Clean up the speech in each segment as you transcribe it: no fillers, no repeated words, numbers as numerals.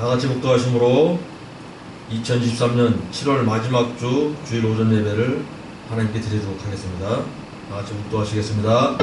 다같이 묵도하심으로 2023년 7월 마지막 주 주일 오전 예배를 하나님께 드리도록 하겠습니다. 다같이 묵도하시겠습니다.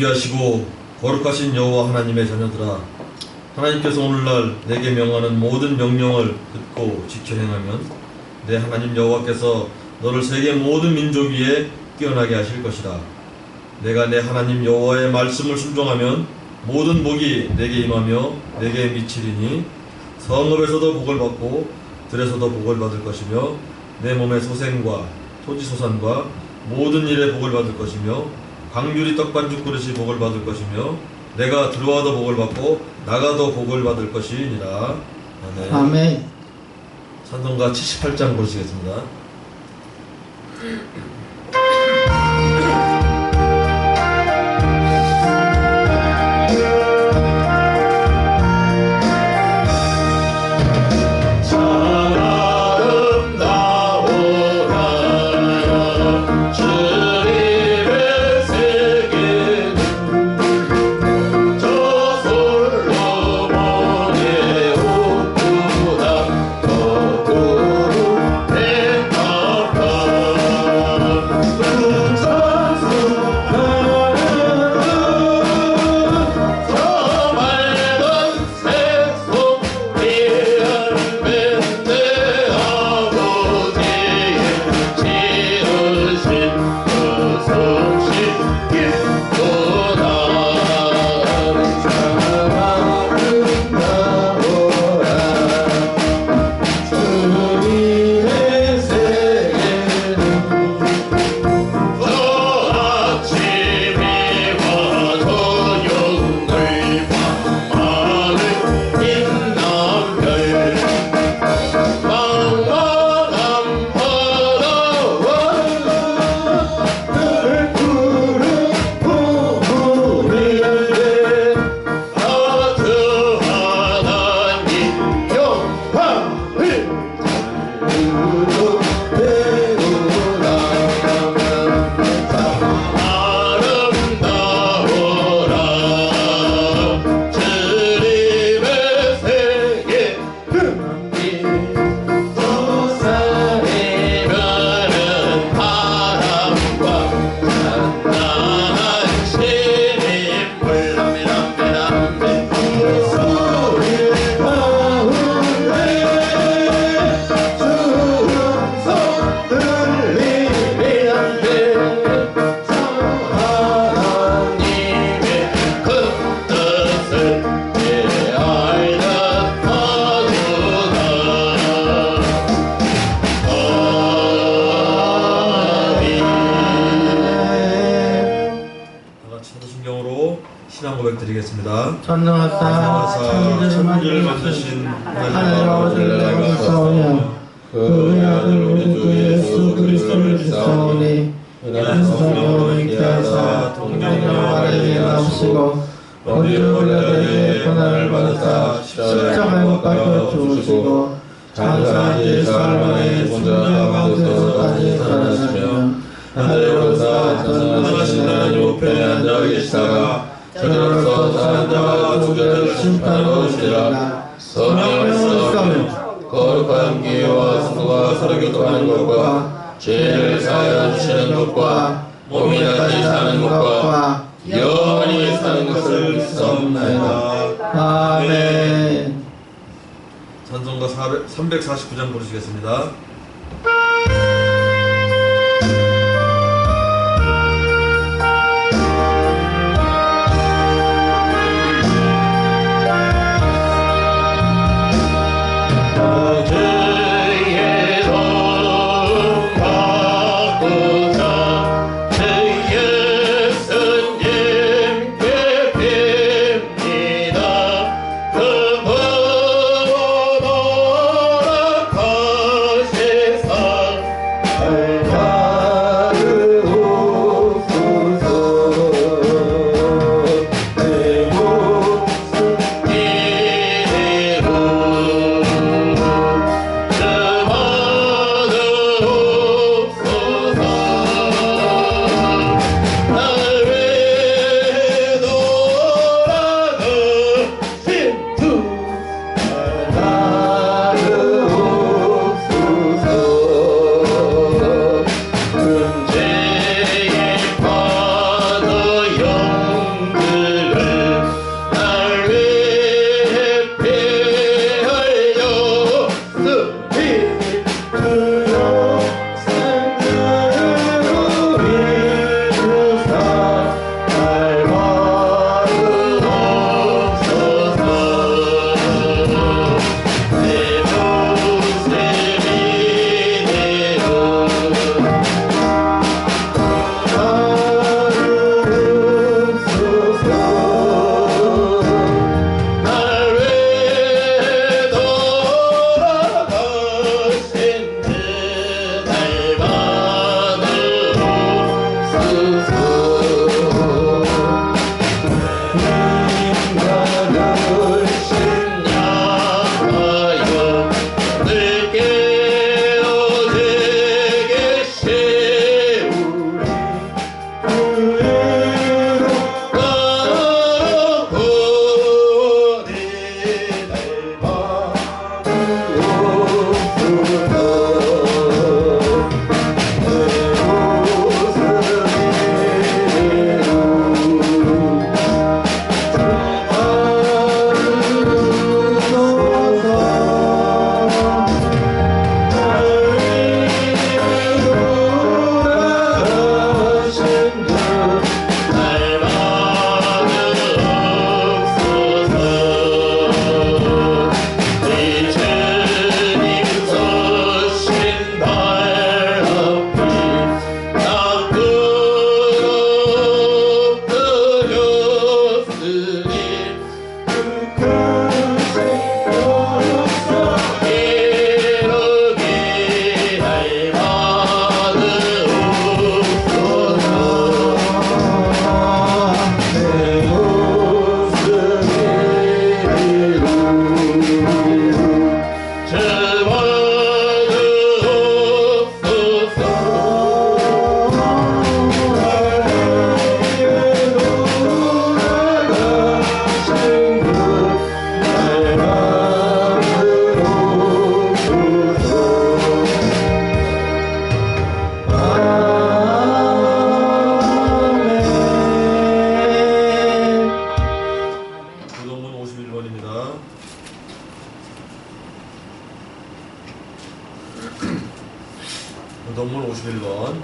존귀하시고 거룩하신 여호와 하나님의 자녀들아, 하나님께서 오늘날 내게 명하는 모든 명령을 듣고 지켜 행하면 내 하나님 여호와께서 너를 세계 모든 민족 위에 뛰어나게 하실 것이다. 내가 내 하나님 여호와의 말씀을 순종하면 모든 복이 내게 임하며 내게 미치리니 성읍에서도 복을 받고 들에서도 복을 받을 것이며 내 몸의 소생과 토지소산과 모든 일에 복을 받을 것이며 광유리 떡반죽 그릇이 복을 받을 것이며 내가 들어와도 복을 받고 나가도 복을 받을 것이니라. 아멘. 아멘. 찬송가 78장 보시겠습니다. 전능하사 천지를 만드신 하늘 아버지를 알겠사오며 그의 아들 우리 주 예수 그리스도를 믿사오니 이는 성령으로 잉태하사 동정녀 마리아에게 나오시고 본주 빌라도에게 고난을 받으사 십자가에 못 박혀 죽으시고 장사한 지 사흘 만에 죽은 가운데서까지 살아나시며 하늘에 오르사 전능하신 하나님 우편에 앉아 계시다가 저녁으로서 사는 자와 죽은 자를 심판하러 오시리라. 성령을 믿사오며 거룩한 기회와 승과 서로 교통하는 것과 죄를 사하여 주시는 것과 몸이 다시 사는 것과 영원히 사는 것을 믿사옵나이다. 아멘. 찬송가 349장 부르시겠습니다. 그 동물 51번.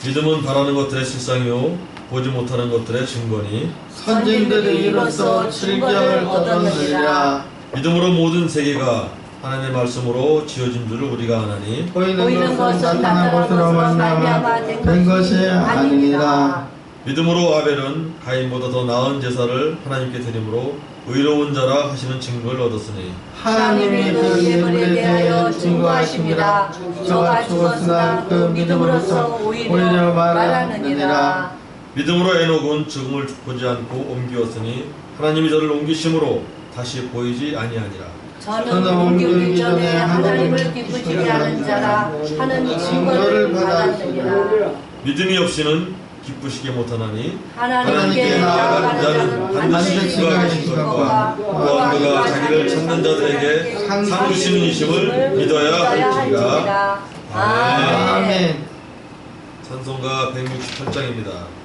믿음은 바라는 것들의 실상이요 보지 못하는 것들의 증거니 선진들이 이로써 질병을 얻었느니라. 믿음으로 모든 세계가 하나님의 말씀으로 지어진 줄을 우리가 아나니 보이는 것은 나타난 것으로 말미암아 된 것이 아니니라. 믿음으로 아벨은 가인보다 더 나은 제사를 하나님께 드림으로 의로운 자라 하시는 증거를 얻었으니 하나님이 그 예물에 대하여 증거하십니다. 저가 죽었으나 그 믿음으로써 오히려 말하느니라. 믿음으로 에녹은 죽음을 보지 않고 옮기었으니 하나님이 저를 옮기심으로 다시 보이지 아니하니라. 저는 옮기기 전에 하나님을 기쁘시게 하는 자라 하는 증거를 받았느니라. 믿음이 없이는 기쁘시게 못하나니 하나님께 나아가는 자는 반드시 증거하신 것과 또한 그가 자기를 찾는 자들에게 상 주시는 이심을 믿어야 할지니라. 아멘. 찬송가 168장입니다.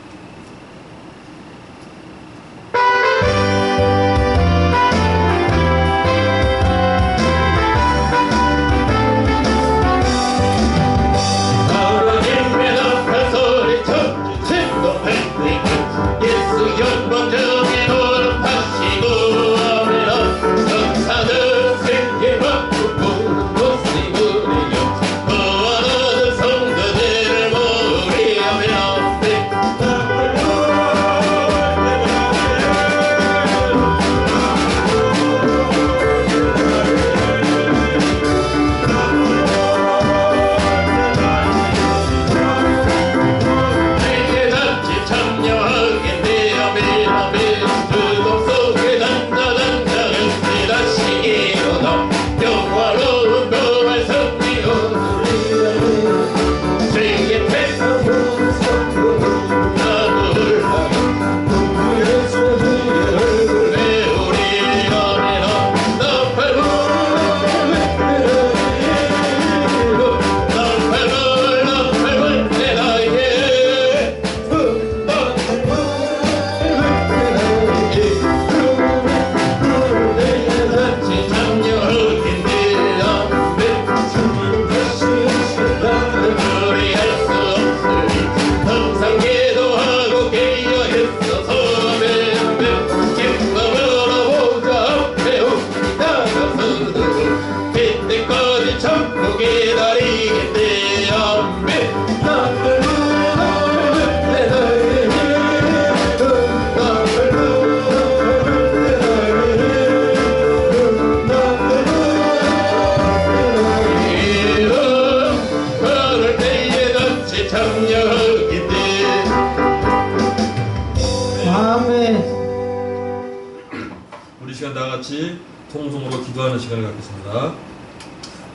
같이 통성으로 기도하는 시간을 갖겠습니다.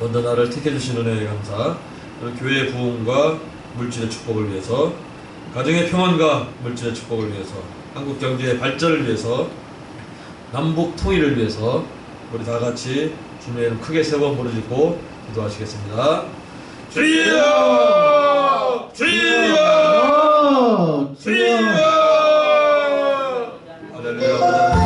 먼저 나를 택해주신 은혜에 감사, 그리고 교회의 부흥과 물질의 축복을 위해서, 가정의 평안과 물질의 축복을 위해서, 한국 경제의 발전을 위해서, 남북 통일을 위해서 우리 다 같이 주님의 이름 크게 세 번 부르짖고 기도하시겠습니다. 주여! 주여! 주여! 할렐루야.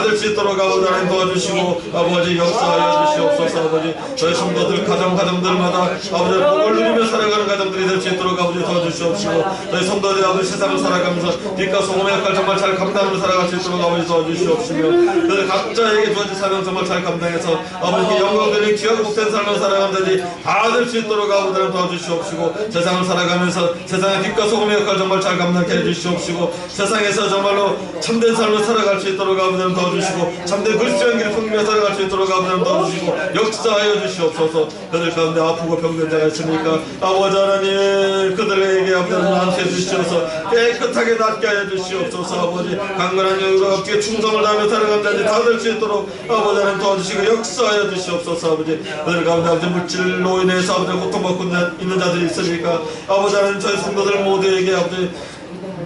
될 수 있도록 아버지 하나님 도와주시고 아버지 역사하여 주시옵소서. 아버지 저희 성도들 가정들마다 아버지 복을 누리며 살아가는 가정들이 될 수 있도록 아버지 도와주시옵시고 저희 성도들이 아버지 세상을 살아가면서 빛과 소금의 역할 정말 잘 감당하며 살아갈 수 있도록 아버지 도와주시옵시며 그들 각자에게 주어진 사명 정말 잘 감당해서 아버지께 영광 드리는 귀하고 복된 삶을 살아가는 자들이 다 될 수 있도록 아버지 하나님 도와주시옵시고 세상을 살아가면서 세상의 빛과 소금의 역할 정말 잘 감당케 해주시옵시고 세상에서 정말로 참된 삶을 살아갈 수 있도록 아버지 하나님 도와주시고 참된 그리스도의 길을 풍기며 살아갈 수 있도록 아버지 하나님 도와주시고 역사하여 주시옵소서. 그들 가운데 아프고 병든 자가 있으니까 아버지 하나님 그들에게 아버지 하나님 나한테 주시옵소서. 깨끗하게 낫게 하여 주시옵소서. 아버지 강건한 영으로 어떻게 충성을 다하며 살아가는 자들이 다 될 수 있도록 아버지 하나님 도와주시고 역사하여 주시옵소서. 아버지 그들 가운데 아버지 물질로 인해서 아버지 고통받고 있는 자들이 있으니까 아버지 하나님 저희 성도들 모두에게 아버지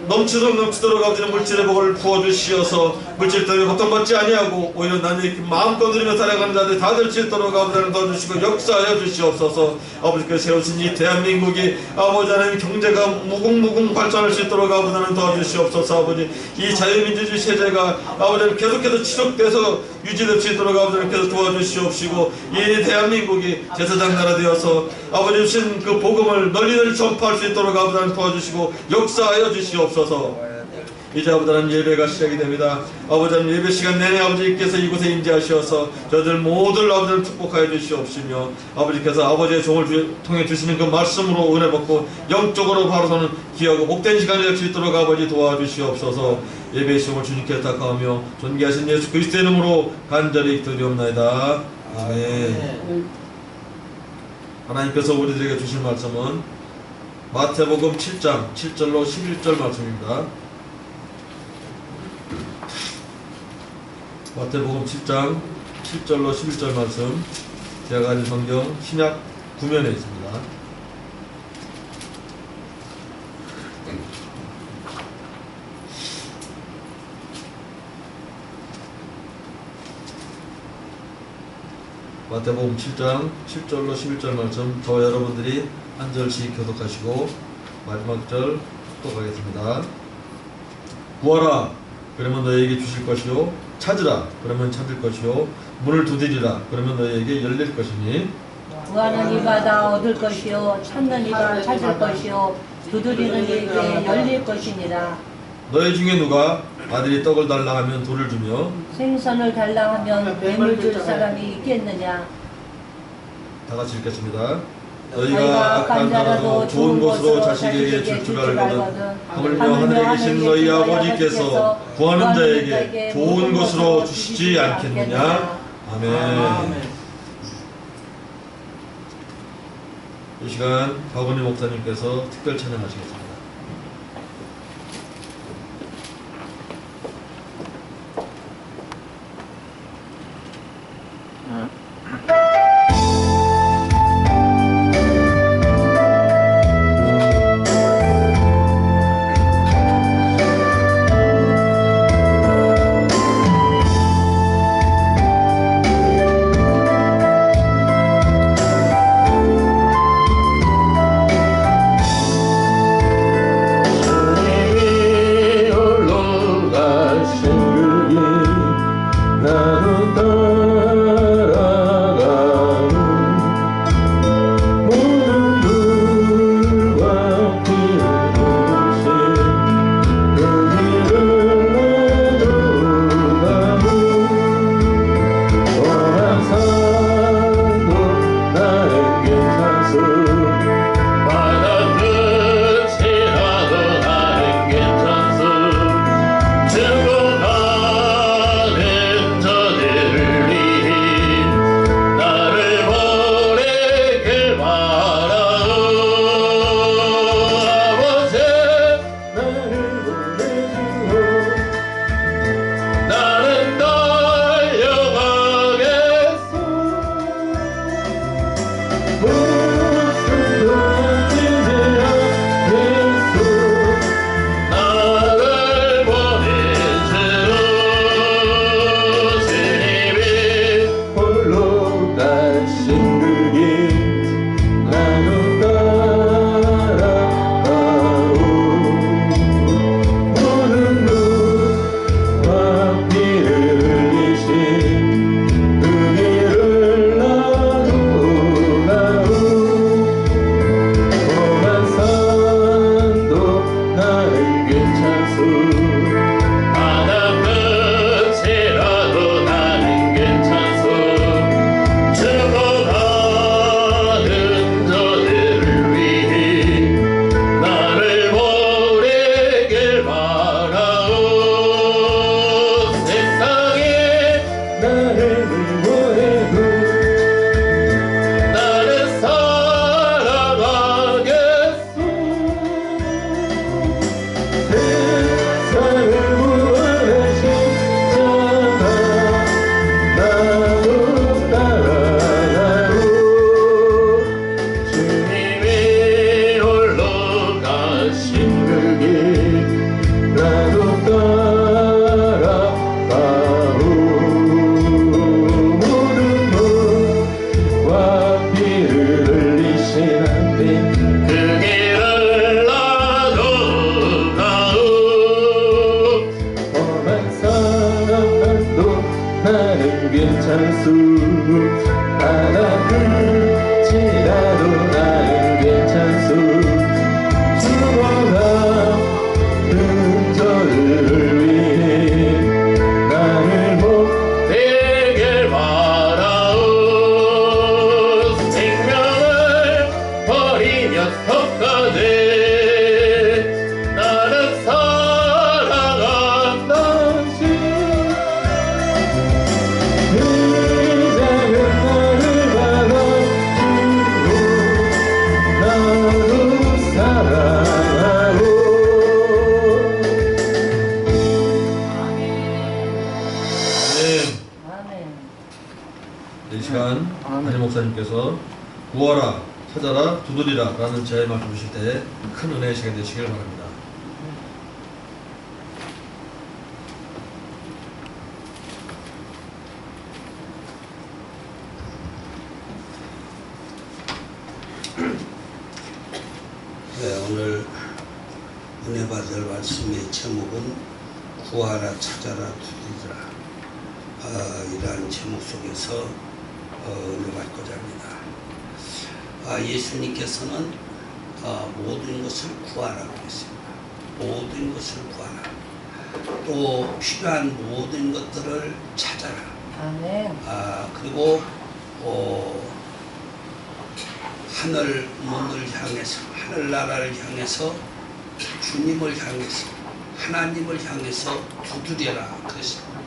넘치도록 아버지 물질의 복을 부어주시어서 물질 때문에 고통받지 아니하고 오히려 나는 마음껏 누리며 살아가는 자들이 다 될 수 있도록 아버지 하나님 도와주시고 역사하여 주시옵소서. 아버지께서 세우신 이 대한민국이 아버지 하나님 경제가 무궁무궁 발전할 수 있도록 아버지 하나님 도와주시옵소서. 아버지 이 자유민주주의 체제가 아버지 하나님 계속해서 지속돼서 유지될 수 있도록 아버지 하나님 계속 도와주시옵시고 이 대한민국이 제사장 나라 되어서 아버지 주신 그 복음을 널리 전파할 수 있도록 아버지 하나님 도와주시고 역사하여 주시옵소서. 이제 아버지 하나님 예배가 시작이 됩니다. 아버지 하나님 예배 시간 내내 아버지께서 이곳에 임재하셔서 저희들 모두를 아버지 하나님 축복하여 주시옵시며 아버지께서 아버지의 종을 통해 주시는 그 말씀으로 은혜 받고 영적으로 바로서는 귀하고 복된 시간이 될 수 있도록 아버지 도와주시옵소서. 예배의 시험을 주님께 탁하며 존귀하신 예수 그리스도의 이름으로 간절히 기도리옵나이다. 아멘. 하나님께서 우리들에게 주실 말씀은 마태복음 7장 7절로 11절 말씀입니다. 마태복음 7장 7절로 11절 말씀 제가 가진 성경 신약 구면에 있습니다. 마태복음 7장 7절로 11절 말씀 저와 여러분들이 한 절씩 교독하시고 마지막 절 또 가겠습니다. 구하라 그러면 너희에게 주실 것이요 찾으라 그러면 찾을 것이요 문을 두드리라 그러면 너희에게 열릴 것이니 구하는 이마다 얻을 것이요 찾는 이가 찾을 것이요 두드리는 이에게 열릴 것이니라. 너희 중에 누가 아들이 떡을 달라 하면 돌을 주며 생선을 달라 하면 뱀을 줄 사람이 있겠느냐. 다 같이 읽겠습니다. 너희가 악한 자라도 좋은 것으로 자식에게 줄 줄 알거든 하물며 하늘에 계신 너희 아버지께서 구하는 자에게 좋은 것으로 주시지 않겠느냐. 아멘. 이 시간 박은희 목사님께서 특별 찬양하시겠습니다. 괜찮소. 바닥을지라도 나는 괜찮소. 죽어가는 저를 위해 나를 못되게 바라오. 생명을 버리며 섭가되 나는 살아간다시. 그 작은 나를 받아주고 나도 사랑하고. 아멘. 이 시간 담임 목사님께서 구하라, 찾아라, 두드리라 라는 제의 말씀 주실 때 큰 은혜의 시간 되시길 바랍니다. 네, 오늘 은혜 받을 말씀의 제목은 구하라, 찾아라, 두드리라 이러한 제목 속에서 은혜 받고자 합니다. 예수님께서는 모든 것을 구하라고 했습니다. 모든 것을 구하라. 또 필요한 모든 것들을 찾아라. 아멘. 그리고 하늘 문을 향해서, 하늘나라를 향해서, 주님을 향해서, 하나님을 향해서 두드려라 그랬습니다.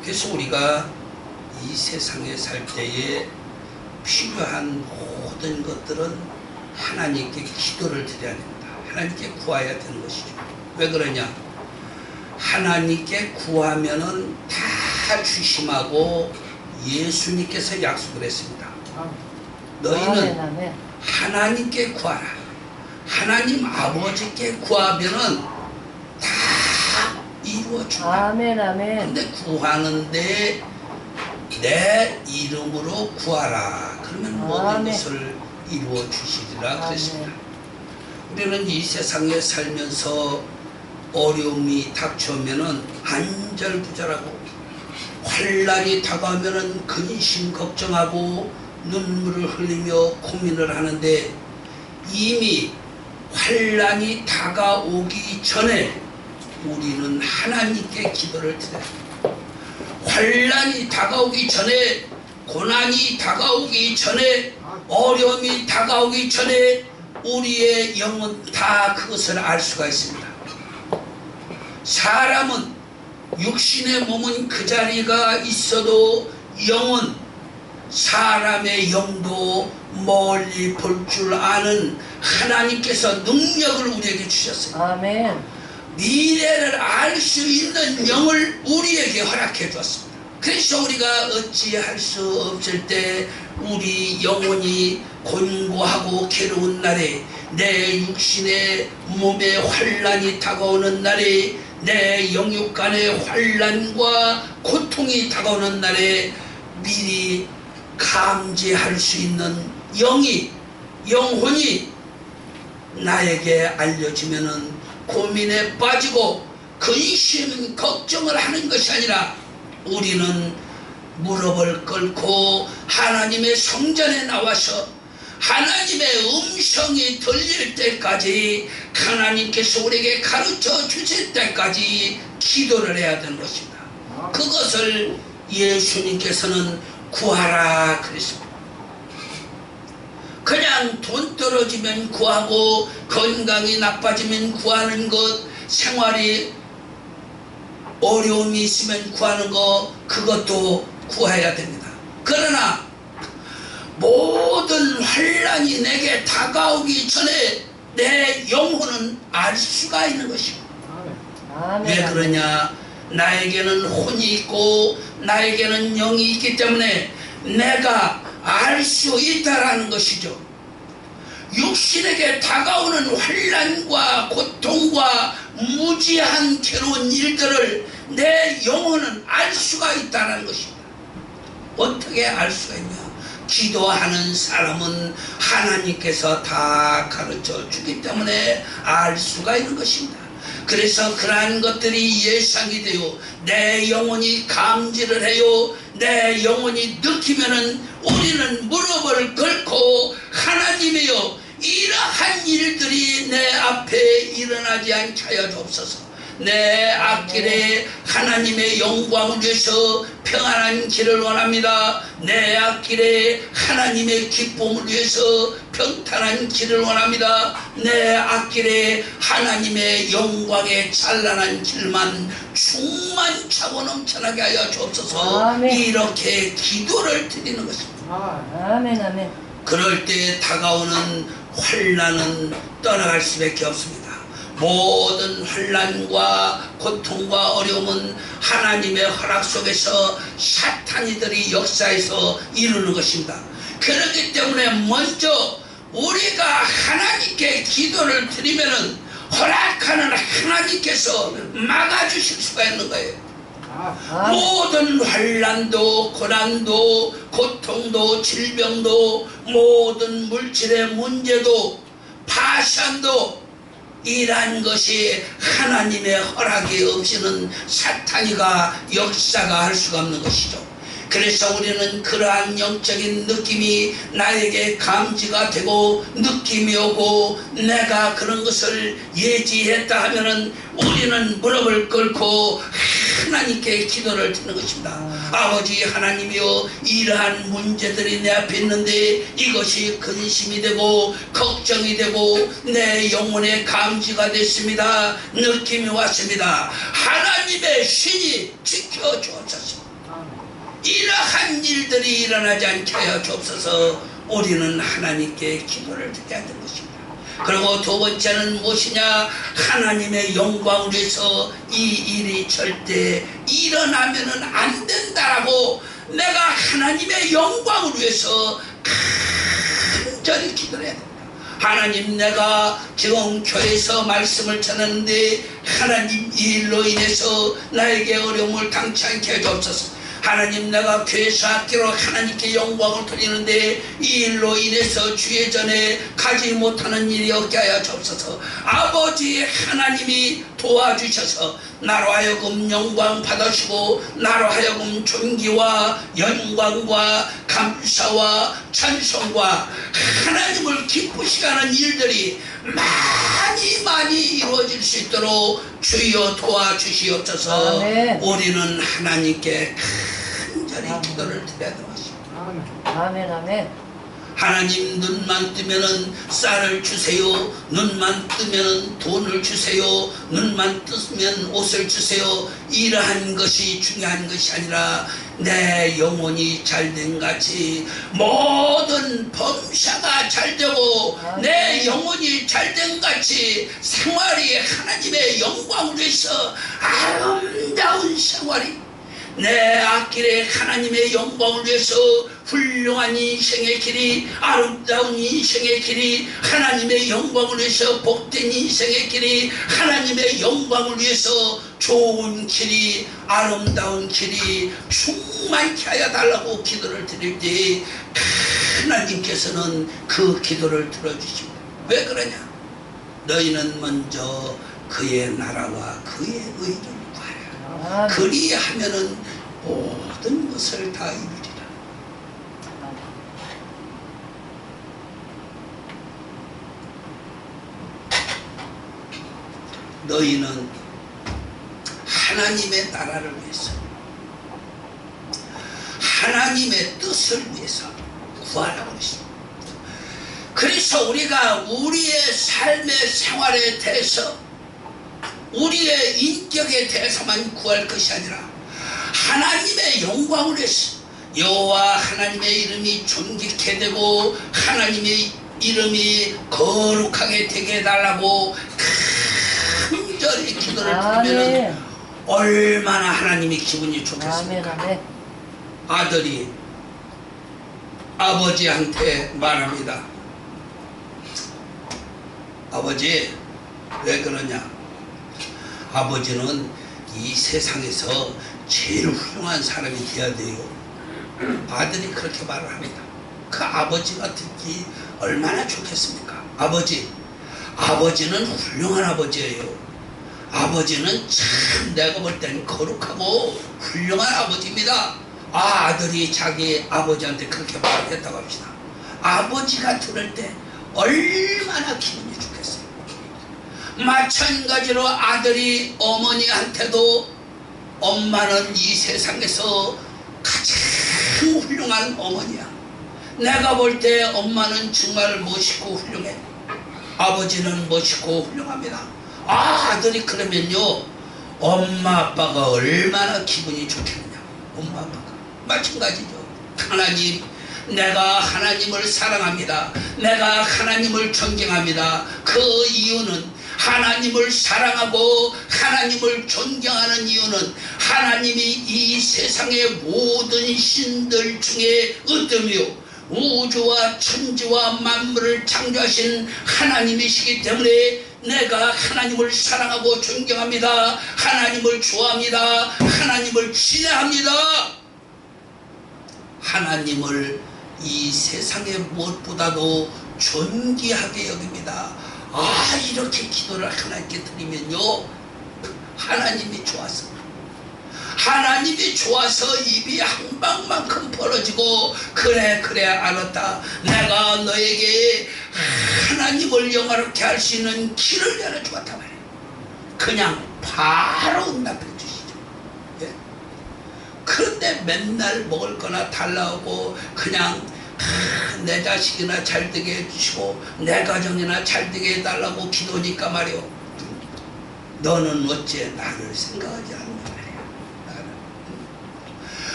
그래서 우리가 이 세상에 살 때에 필요한 모든 것들은 하나님께 기도를 드려야 됩니다. 하나님께 구해야 되는 것이죠. 왜 그러냐? 하나님께 구하면은 다 주심하고 예수님께서 약속을 했습니다. 너희는 아멘. 하나님께 구하라. 하나님 아버지께 구하면은 다 이루어준다. 아멘. 아멘. 근데 구하는데 내 이름으로 구하라. 그러면 모든 아멘. 것을 이루어 주시리라 아멘. 그랬습니다. 우리는 이 세상에 살면서 어려움이 닥쳐오면은 안절부절하고, 환난이 다가오면은 근심 걱정하고 눈물을 흘리며 고민을 하는데, 이미 환난이 다가오기 전에 우리는 하나님께 기도를 드려야 합니다. 환난이 다가오기 전에, 고난이 다가오기 전에, 어려움이 다가오기 전에 우리의 영은 다 그것을 알 수가 있습니다. 사람은, 육신의 몸은 그 자리가 있어도 영은, 사람의 영도 멀리 볼 줄 아는 하나님께서 능력을 우리에게 주셨어요. 아멘. 미래를 알 수 있는 영을 우리에게 허락해 주었습니다. 그래서 우리가 어찌할 수 없을 때 우리 영혼이 곤고하고 괴로운 날에, 내 육신의 몸에 환난이 다가오는 날에, 내 영육 간의 환난과 고통이 다가오는 날에 미리 감지할 수 있는 영혼이 나에게 알려지면은 고민에 빠지고 근심 걱정을 하는 것이 아니라 우리는 무릎을 꿇고 하나님의 성전에 나와서 하나님의 음성이 들릴 때까지, 하나님께서 우리에게 가르쳐 주실 때까지 기도를 해야 되는 것입니다. 그것을 예수님께서는 구하라 그랬습니다. 그냥 돈 떨어지면 구하고, 건강이 나빠지면 구하는 것, 생활이 어려움이 있으면 구하는 것, 그것도 구해야 됩니다. 그러나 모든 환난이 내게 다가오기 전에 내 영혼은 알 수가 있는 것입니다. 아멘. 왜 그러냐? 나에게는 혼이 있고 나에게는 영이 있기 때문에 내가 알 수 있다라는 것이죠. 육신에게 다가오는 환난과 고통과 무지한 괴로운 일들을 내 영혼은 알 수가 있다는 것입니다. 어떻게 알 수가 있냐? 기도하는 사람은 하나님께서 다 가르쳐 주기 때문에 알 수가 있는 것입니다. 그래서 그러한 것들이 예상이 돼요. 내 영혼이 감지를 해요. 내 영혼이 느끼면은 우리는 무릎을 꿇고 하나님이여 이러한 일들이 내 앞에 일어나지 않게 하여 주옵소서. 내 앞길에 하나님의 영광을 위해서 평안한 길을 원합니다. 내 앞길에 하나님의 기쁨을 위해서 평탄한 길을 원합니다. 내 앞길에 하나님의 영광의 찬란한 길만 충만차고 넘쳐나게 하여 주옵소서. 아멘. 이렇게 기도를 드리는 것입니다. 아멘 아멘. 그럴 때 다가오는 환난은 떠나갈 수밖에 없습니다. 모든 환난과 고통과 어려움은 하나님의 허락 속에서 사탄이들이 역사에서 이루는 것입니다. 그렇기 때문에 먼저 우리가 하나님께 기도를 드리면은 허락하는 하나님께서 막아주실 수가 있는 거예요. 모든 환난도 고난도 고통도 질병도 모든 물질의 문제도 파산도 이러한 것이 하나님의 허락이 없이는 사탄이가 역사가 할 수가 없는 것이죠. 그래서 우리는 그러한 영적인 느낌이 나에게 감지가 되고 느낌이 오고 내가 그런 것을 예지했다 하면은 우리는 무릎을 꿇고 하나님께 기도를 드리는 것입니다. 아버지 하나님이여 이러한 문제들이 내 앞에 있는데 이것이 근심이 되고 걱정이 되고 내 영혼의 감지가 됐습니다. 느낌이 왔습니다. 하나님의 신이 지켜주옵소서. 이러한 일들이 일어나지 않게 하여 주옵소서. 우리는 하나님께 기도를 드려야 되는 것입니다. 그리고 두 번째는 무엇이냐? 하나님의 영광을 위해서 이 일이 절대 일어나면은 안 된다라고 내가 하나님의 영광을 위해서 간절히 기도를 해야 됩니다. 하나님 내가 지금 교회에서 말씀을 전하는데 하나님 이 일로 인해서 나에게 어려움을 당치 않게 해주옵소서. 하나님 내가 교회에서 학교로 하나님께 영광을 돌리는데 이 일로 인해서 주의 전에 가지 못하는 일이 없게 하여 주옵소서. 아버지 하나님이 도와주셔서 나로 하여금 영광 받으시고 나로 하여금 존귀와 영광과 감사와 찬송과 하나님을 기쁘시게 하는 일들이 많이 이루어질 수 있도록 주여 도와주시옵소서. 아멘. 우리는 하나님께 간절히 기도를 드려야 되겠습니다. 아멘 아멘. 하나님 눈만 뜨면은 쌀을 주세요. 눈만 뜨면은 돈을 주세요. 눈만 뜨면 옷을 주세요. 이러한 것이 중요한 것이 아니라 내 영혼이 잘된 같이 모든 범사가 잘되고 내 영혼이 잘된 같이 생활이 하나님의 영광을 위해서 아름다운 생활이 내 앞길에 하나님의 영광을 위해서 훌륭한 인생의 길이 아름다운 인생의 길이 하나님의 영광을 위해서 복된 인생의 길이 하나님의 영광을 위해서 좋은 길이 아름다운 길이 충만케 하여 달라고 기도를 드릴 때 하나님께서는 그 기도를 들어주십니다. 왜 그러냐? 너희는 먼저 그의 나라와 그의 의를 구하라. 그리하면은 모든 것을 다 이루리라. 너희는 하나님의 나라를 위해서 하나님의 뜻을 위해서 구하라고 그랬습니다. 그래서 우리가 우리의 삶의 생활에 대해서 우리의 인격에 대해서만 구할 것이 아니라 하나님의 영광을 위해서 여호와 하나님의 이름이 존귀케 되고 하나님의 이름이 거룩하게 되게 해달라고 간절히 기도를 드리면 얼마나 하나님이 기분이 좋겠습니까? 아들이 아버지한테 말합니다. 아버지 왜 그러냐? 아버지는 이 세상에서 제일 훌륭한 사람이 되어야 돼요. 아들이 그렇게 말을 합니다. 그 아버지가 듣기 얼마나 좋겠습니까? 아버지는 훌륭한 아버지예요. 아버지는 참 내가 볼 땐 거룩하고 훌륭한 아버지입니다. 아들이 자기 아버지한테 그렇게 말했다고 합시다. 아버지가 들을 때 얼마나 기분이 좋겠어요. 마찬가지로 아들이 어머니한테도 엄마는 이 세상에서 가장 훌륭한 어머니야. 내가 볼 때 엄마는 정말 멋있고 훌륭해. 아버지는 멋있고 훌륭합니다. 아들이 그러면요, 엄마 아빠가 얼마나 기분이 좋겠느냐. 엄마 아빠가 마찬가지죠. 하나님, 내가 하나님을 사랑합니다. 내가 하나님을 존경합니다. 그 이유는, 하나님을 사랑하고 하나님을 존경하는 이유는 하나님이 이 세상의 모든 신들 중에 어떠며 우주와 천지와 만물을 창조하신 하나님이시기 때문에 내가 하나님을 사랑하고 존경합니다. 하나님을 좋아합니다. 하나님을 신뢰합니다. 하나님을 이 세상의 무엇보다도 존귀하게 여깁니다. 이렇게 기도를 하나님께 드리면요, 하나님이 좋아서 입이 한 방만큼 벌어지고, 그래 알았다, 내가 너에게 하나님을 영화롭게 할 수 있는 길을 열어주었단 말이에요. 그냥 바로 응답해 주시죠. 예? 그런데 맨날 먹을 거나 달라고 그냥 내 자식이나 잘되게 해주시고 내 가정이나 잘되게 해달라고 기도니까 말이요, 너는 어째 나를 생각하지 않는 말이야.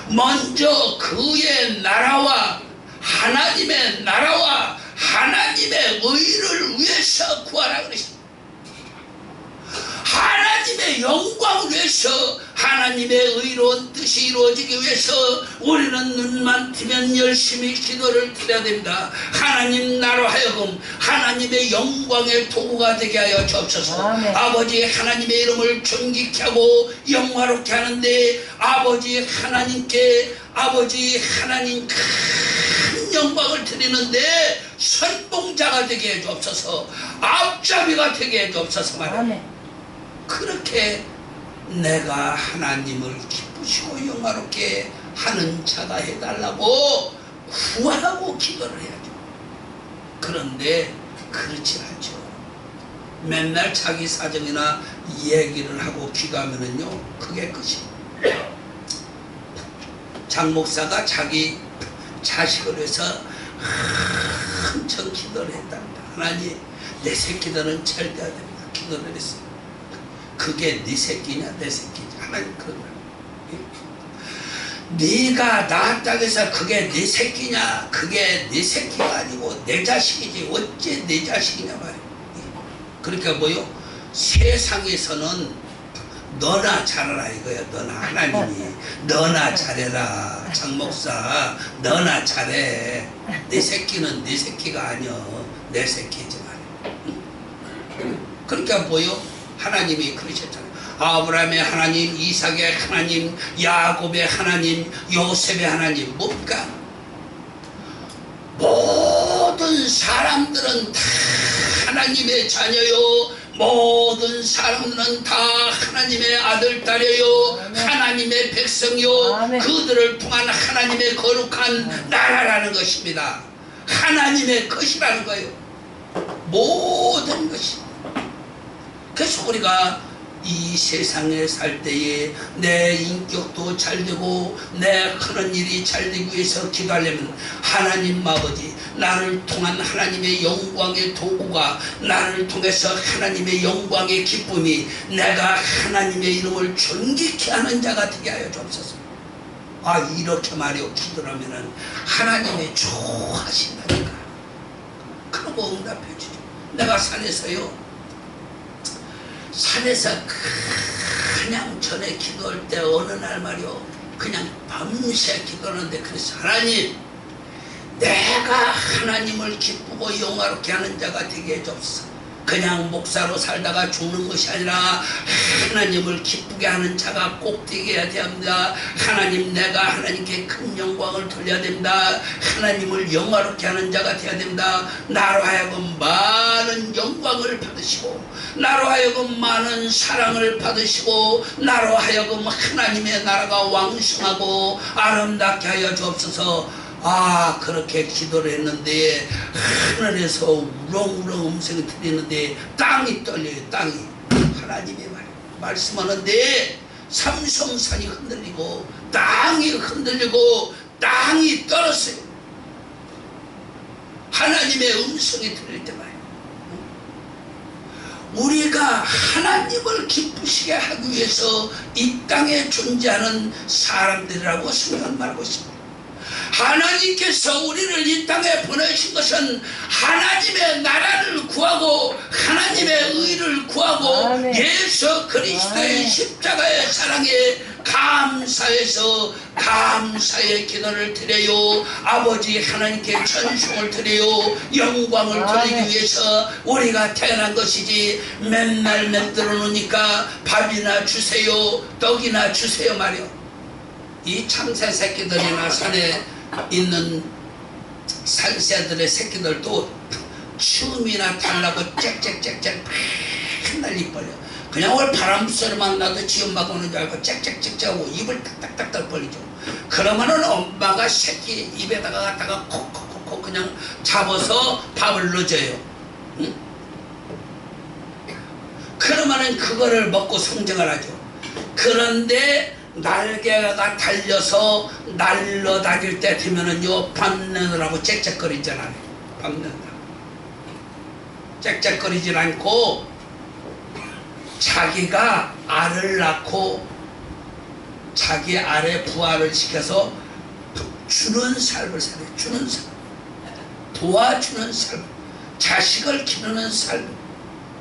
먼저 그의 나라와 하나님의 나라와 하나님의 의를 위해서 구하라 그러십니다. 하나님의 영광을 위해서, 하나님의 의로운 뜻이 이루어지기 위해서 우리는 눈만 뜨면 열심히 기도를 드려야 됩니다. 하나님 나로 하여금 하나님의 영광의 도구가 되게 하여 주옵소서. 아멘. 아버지 하나님의 이름을 존귀케 하고 영화롭게 하는데, 아버지 하나님께, 아버지 하나님 큰 영광을 드리는데 선봉자가 되게 해 주옵소서. 앞잡이가 되게 해 주옵소서 말이야. 아멘. 그렇게 내가 하나님을 기쁘시고 영화롭게 하는 자가 해달라고 구하고 기도를 해야죠. 그런데 그렇지 않죠. 맨날 자기 사정이나 얘기를 하고 기도하면은요, 그게 끝이에요. 장 목사가 자기 자식을 위해서 한참 기도를 했답니다. 하나님, 내 새끼들은 절대 안 됩니다. 기도를 했어요. 그게 네 새끼냐 내 새끼냐. 하나님 그런 거야. 네가 낳았다고 해서 그게 네 새끼냐, 그게 네 새끼가 아니고 내 자식이지 어째 내 자식이냐 말이야. 그러니까 뭐요, 세상에서는 너나 잘하라 이거야. 너나, 하나님이 너나 잘해라. 장목사 너나 잘해. 내 새끼는 네 새끼가 아니여, 내 새끼지 말이야. 그러니까 뭐요, 하나님이 그러셨잖아요. 아브라함의 하나님, 이삭의 하나님, 야곱의 하나님, 요셉의 하나님. 뭡니까? 모든 사람들은 다 하나님의 자녀요, 모든 사람들은 다 하나님의 아들, 딸이요, 하나님의 백성이요, 아멘. 그들을 통한 하나님의 거룩한 나라라는 것입니다. 하나님의 것이라는 거예요. 모든 것이. 그래서 우리가 이 세상에 살 때에 내 인격도 잘되고 내 하는 일이 잘되기 위해서 기도하려면, 하나님 아버지, 나를 통한 하나님의 영광의 도구가, 나를 통해서 하나님의 영광의 기쁨이 내가 하나님의 이름을 존귀케 하는 자가 되게 하여 주옵소서. 이렇게 말이요, 기도를 하면은 하나님이 좋아하신다니까. 그러고 응답해 주죠. 내가 산에서요, 산에서 그냥 전에 기도할 때 어느 날 말이요, 그냥 밤새 기도하는데, 그래서 하나님, 내가 하나님을 기쁘고 영화롭게 하는 자가 되게 해주옵소서. 그냥 목사로 살다가 죽는 것이 아니라 하나님을 기쁘게 하는 자가 꼭 되게 해야 합니다. 하나님, 내가 하나님께 큰 영광을 돌려야 됩니다. 하나님을 영화롭게 하는 자가 되어야 됩니다. 나로 하여금 많은 영광을 받으시고, 나로 하여금 많은 사랑을 받으시고, 나로 하여금 하나님의 나라가 왕성하고 아름답게 하여 주옵소서. 그렇게 기도를 했는데 하늘에서 우렁우렁 음성이 들리는데 땅이 떨려요. 땅이. 하나님의 말씀하는데 삼성산이 흔들리고 땅이 흔들리고 땅이 떨었어요. 하나님의 음성이 들릴 때 말이에요. 우리가 하나님을 기쁘시게 하기 위해서 이 땅에 존재하는 사람들이라고 성경은 말하고 있습니다. 하나님께서 우리를 이 땅에 보내신 것은 하나님의 나라를 구하고 하나님의 의를 구하고 아멘. 예수 그리스도의 아멘. 십자가의 사랑에 감사해서 감사의 기도를 드려요. 아버지 하나님께 찬송을 드려요. 영광을 아멘. 돌리기 위해서 우리가 태어난 것이지, 맨날 맴들어 놓으니까 밥이나 주세요, 떡이나 주세요 말이요. 이 참새 새끼들이나 산에 있는 산새들의 새끼들도 춤이나 달라고 짹짹짹짹 맨날 입 벌려. 그냥 올 바람 소리만 나도 지엄마가 오는 줄 알고 짹짹짹짹 하고 입을 딱딱딱딱 벌리죠. 그러면은 엄마가 새끼 입에다가 갖다가 콕콕콕콕 그냥 잡아서 밥을 넣어줘요. 응? 그러면은 그거를 먹고 성장을 하죠. 그런데 날개가 달려서 날러다닐 때 되면은요, 밤내느라고 짹짹거리잖아요. 밤내느라고 짹짹거리질 않고 자기가 알을 낳고 자기 알에 부화를 시켜서 주는 삶을 살아요. 주는 삶, 도와주는 삶, 자식을 기르는 삶,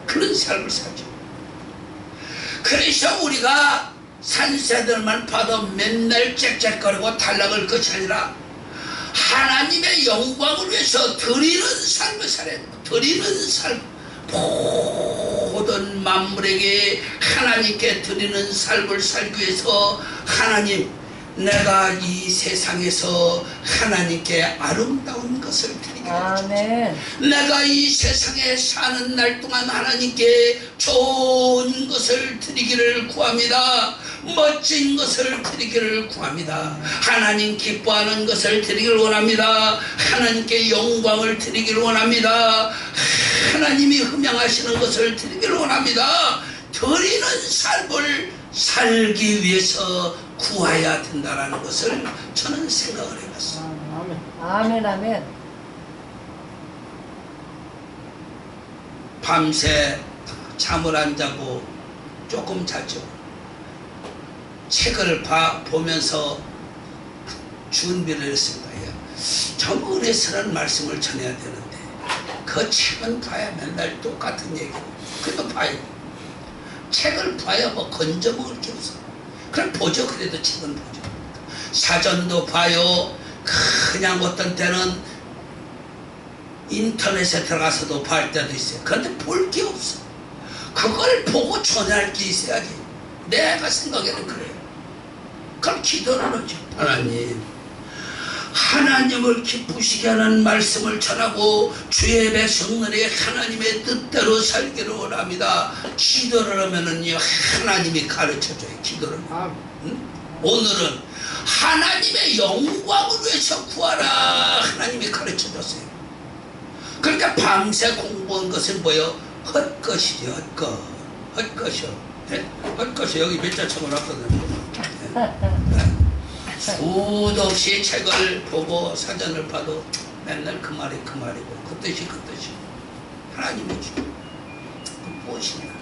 그런 삶을 살죠. 그래서 우리가 산새들만 봐도 맨날 짹짹거리고 탈락을 것이 아니라 하나님의 영광을 위해서 드리는 삶을 살아야 됩니다. 드리는 삶, 모든 만물에게 하나님께 드리는 삶을 살기 위해서 하나님, 내가 이 세상에서 하나님께 아름다운 것을 드리기를 아멘. 내가 이 세상에 사는 날 동안 하나님께 좋은 것을 드리기를 구합니다. 멋진 것을 드리기를 구합니다. 하나님 기뻐하는 것을 드리기를 원합니다. 하나님께 영광을 드리기를 원합니다. 하나님이 흠양하시는 것을 드리기를 원합니다. 드리는 삶을 살기 위해서 구해야 된다는 것을 저는 생각을 해봤습니다. 아멘. 아멘. 밤새 잠을 안 자고 조금 자죠. 책을 보면서 준비를 했습니다. 좀 은혜스러운 말씀을 전해야 되는데 그 책은 봐야 맨날 똑같은 얘기고, 그래도 봐요. 책을 봐야 뭐 건져먹을 게 없어. 그럼 보죠. 그래도 책은 보죠. 사전도 봐요. 그냥 어떤 때는 인터넷에 들어가서도 볼 때도 있어요. 그런데 볼 게 없어. 그걸 보고 전할 게 있어야지. 내가 생각에는 그래요. 그럼 기도를 하죠. 하나님을 기쁘시게 하는 말씀을 전하고 주의 백성들이 하나님의 뜻대로 살기를 원합니다. 기도를 하면은요, 하나님이 가르쳐줘요. 기도를. 응? 오늘은 하나님의 영광을 위해서 구하라. 하나님이 가르쳐줬어요. 그러니까 밤새 공부한 것은 뭐요? 헛것이죠. 헛것이요. 헛것이 여기 몇 자 적어놨거든요. 수도 없이 책을 보고 사전을 봐도 맨날 그 말이 그 말이고 그 뜻이 그 뜻이고 하나님이 주죠. 무엇이냐?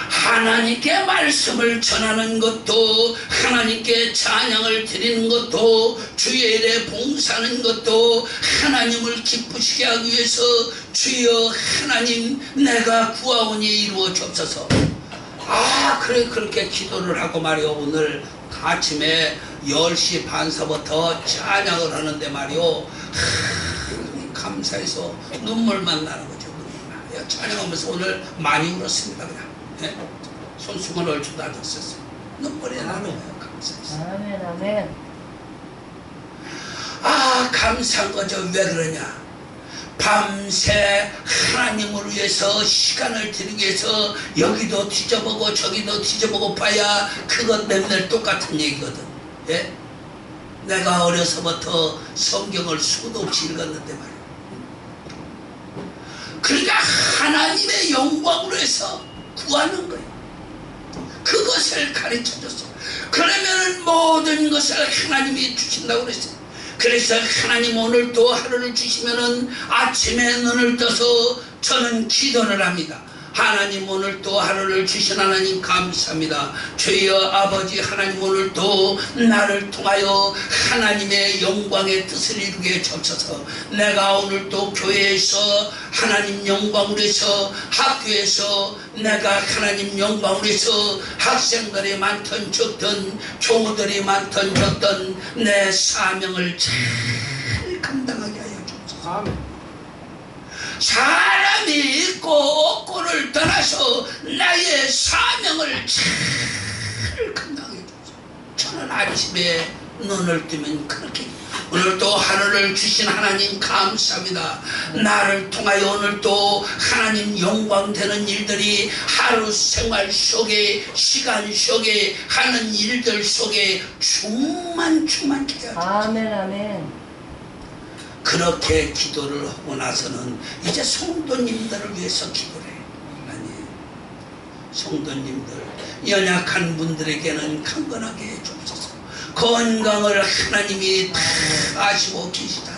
하나님께 말씀을 전하는 것도, 하나님께 찬양을 드리는 것도, 주의 일에 봉사하는 것도 하나님을 기쁘시게 하기 위해서 주여 하나님 내가 구하오니 이루어 주옵소서. 그래 그렇게 기도를 하고 말이요, 오늘 아침에 10시 반서부터 찬양을 하는데 말이요, 감사해서 눈물만 나는 거죠. 눈물만. 찬양하면서 오늘 많이 울었습니다. 그냥 예? 손수건을 주도 않았었어요. 눈물이 나는 거예요. 감사해서. 아멘, 아멘. 아, 감사한 거죠. 왜 그러냐? 밤새 하나님을 위해서 시간을 들이기 위해서 여기도 뒤져보고 저기도 뒤져보고 봐야 그것 맨날 똑같은 얘기거든. 예? 내가 어려서부터 성경을 수도 없이 읽었는데 말이야. 그러니까 하나님의 영광으로 해서 구하는 거예요. 그것을 가르쳐줬어. 그러면 모든 것을 하나님이 주신다고 그랬어요. 그래서 하나님 오늘 또 하루를 주시면은 아침에 눈을 떠서 저는 기도를 합니다. 하나님 오늘 또 하루를 주신 하나님 감사합니다. 주여 아버지 하나님 오늘 또 나를 통하여 하나님의 영광의 뜻을 이루게 주옵소서. 내가 오늘 또 교회에서 하나님 영광을 위해서 학교에서 내가 하나님 영광을 위해서 학생들이 많든 적든 교우들이 많든 적든 내 사명을 잘 감당하게 하여 주옵소서. 아멘. 사람이 있고 없고를 떠나서 나의 사명을 잘 감당해 주소서. 저는 아침에 눈을 뜨면 그렇게 오늘 또 하루를 주신 하나님 감사합니다. 나를 통하여 오늘 또 하나님 영광 되는 일들이 하루 생활 속에 시간 속에 하는 일들 속에 충만케 하소서. 아멘, 아멘. 그렇게 기도를 하고 나서는 이제 성도님들을 위해서 기도를 해요. 하나님, 성도님들 연약한 분들에게는 강건하게 해주옵소서. 건강을 하나님이 다 아시고 계시다.